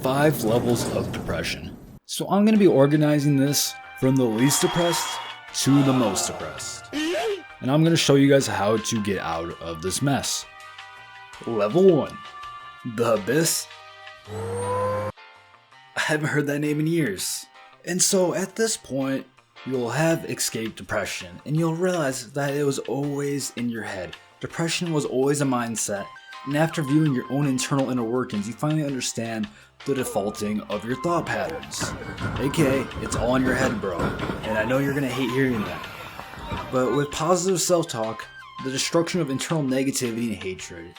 5 levels of depression. So I'm going to be organizing this from the least depressed to the most depressed. And I'm going to show you guys how to get out of this mess. Level 1. The Abyss. I haven't heard that name in years. And so at this point, you'll have escaped depression, and you'll realize that it was always in your head. Depression was always a mindset, and after viewing your own internal inner workings, you finally understand the defaulting of your thought patterns. AKA, it's all in your head, bro, and I know you're gonna hate hearing that. But with positive self-talk, the destruction of internal negativity and hatred,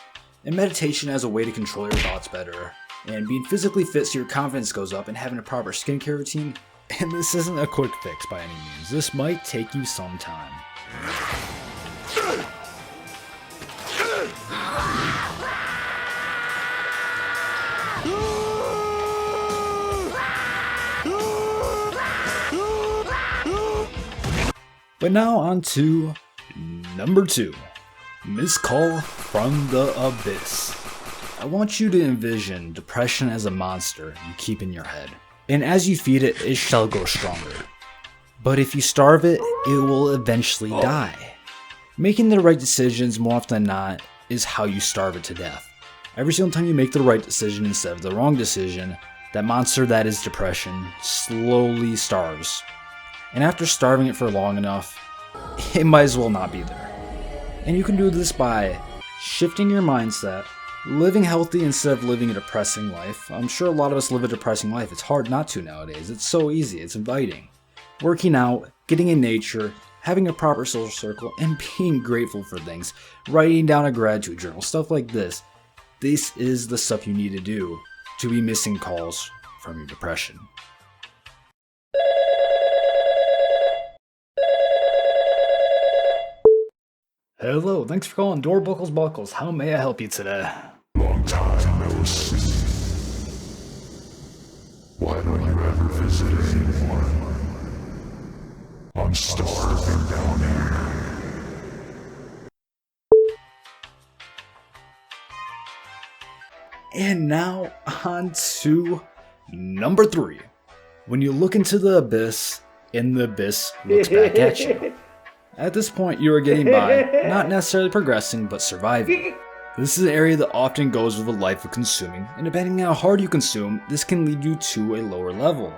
and meditation as a way to control your thoughts better, and being physically fit so your confidence goes up, and having a proper skincare routine, and this isn't a quick fix by any means, this might take you some time. But now on to number 2, Missed Call from the Abyss. I want you to envision depression as a monster you keep in your head. And as you feed it, it shall grow stronger. But if you starve it, it will eventually die. Making the right decisions more often than not is how you starve it to death. Every single time you make the right decision instead of the wrong decision, that monster that is depression slowly starves. And after starving it for long enough, it might as well not be there. And you can do this by shifting your mindset, living healthy instead of living a depressing life. I'm sure a lot of us live a depressing life. It's hard not to nowadays. It's so easy. It's inviting. Working out, getting in nature, having a proper social circle, and being grateful for things. Writing down a gratitude journal, stuff like this. This is the stuff you need to do to be missing calls from your depression. Hello, thanks for calling Dorbold Buckles. How may I help you today? Long time no see. Why don't you ever visit anymore? I'm starving down here. And now on to number 3. When you look into the abyss, and the abyss looks back at you. At this point, you are getting by, not necessarily progressing, but surviving. This is an area that often goes with a life of consuming, and depending on how hard you consume, this can lead you to a lower level.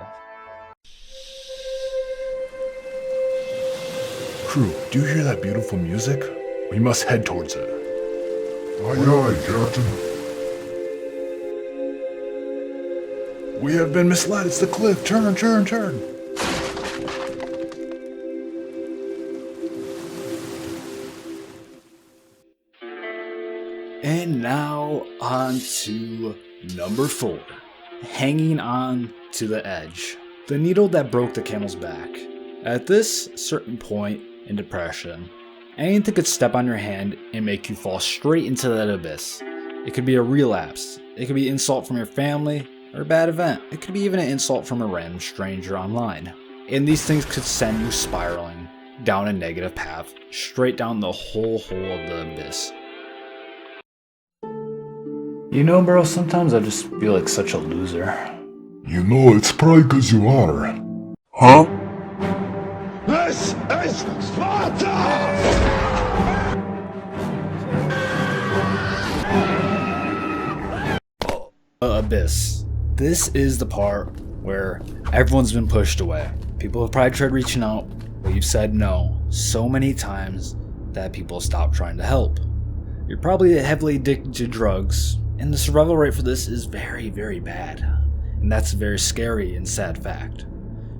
Crew, do you hear that beautiful music? We must head towards it. Aye, aye, Captain. We have been misled. It's the cliff. Turn, turn, turn. And now on to number 4, hanging on to the edge. The needle that broke the camel's back. At this certain point in depression, anything could step on your hand and make you fall straight into that abyss. It could be a relapse, it could be insult from your family, or a bad event. It could be even an insult from a random stranger online. And these things could send you spiraling down a negative path, straight down the whole hole of the abyss. You know, bro, sometimes I just feel like such a loser. You know, it's probably because you are. Huh? This is Sparta! Abyss. This is the part where everyone's been pushed away. People have probably tried reaching out, but you've said no so many times that people stop trying to help. You're probably heavily addicted to drugs, and the survival rate for this is very, very bad. And that's a very scary and sad fact.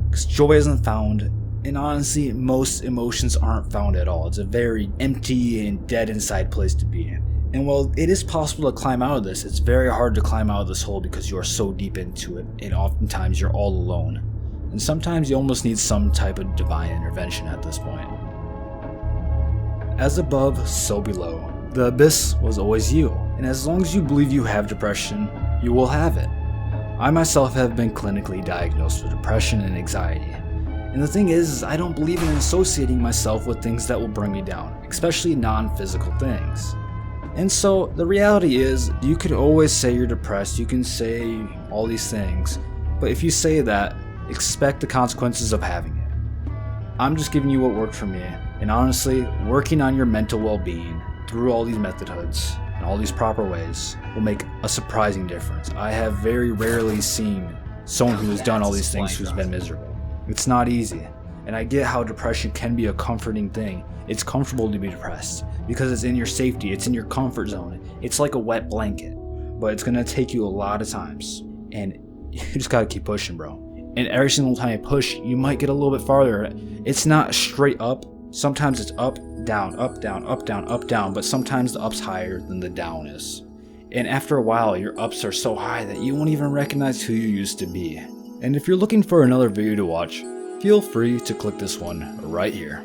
Because joy isn't found, and honestly, most emotions aren't found at all. It's a very empty and dead inside place to be in. And while it is possible to climb out of this, it's very hard to climb out of this hole because you are so deep into it, and oftentimes you're all alone. And sometimes you almost need some type of divine intervention at this point. As above, so below. The abyss was always you, and as long as you believe you have depression, you will have it. I myself have been clinically diagnosed with depression and anxiety. And the thing is, I don't believe in associating myself with things that will bring me down, especially non-physical things. And so the reality is, you could always say you're depressed, you can say all these things, but if you say that, expect the consequences of having it. I'm just giving you what worked for me, and honestly, working on your mental well-being through all these methods and all these proper ways will make a surprising difference. I have very rarely seen someone who has done all these things who's been miserable. It's not easy, and I get how depression can be a comforting thing. It's comfortable to be depressed because it's in your safety, it's in your comfort zone. It's like a wet blanket, but it's gonna take you a lot of times, and you just gotta keep pushing, bro. And every single time you push, you might get a little bit farther. It's not straight up. Sometimes it's up, down, up, down, up, down, up, down, but sometimes the up's higher than the down is. And after a while, your ups are so high that you won't even recognize who you used to be. And if you're looking for another video to watch, feel free to click this one right here.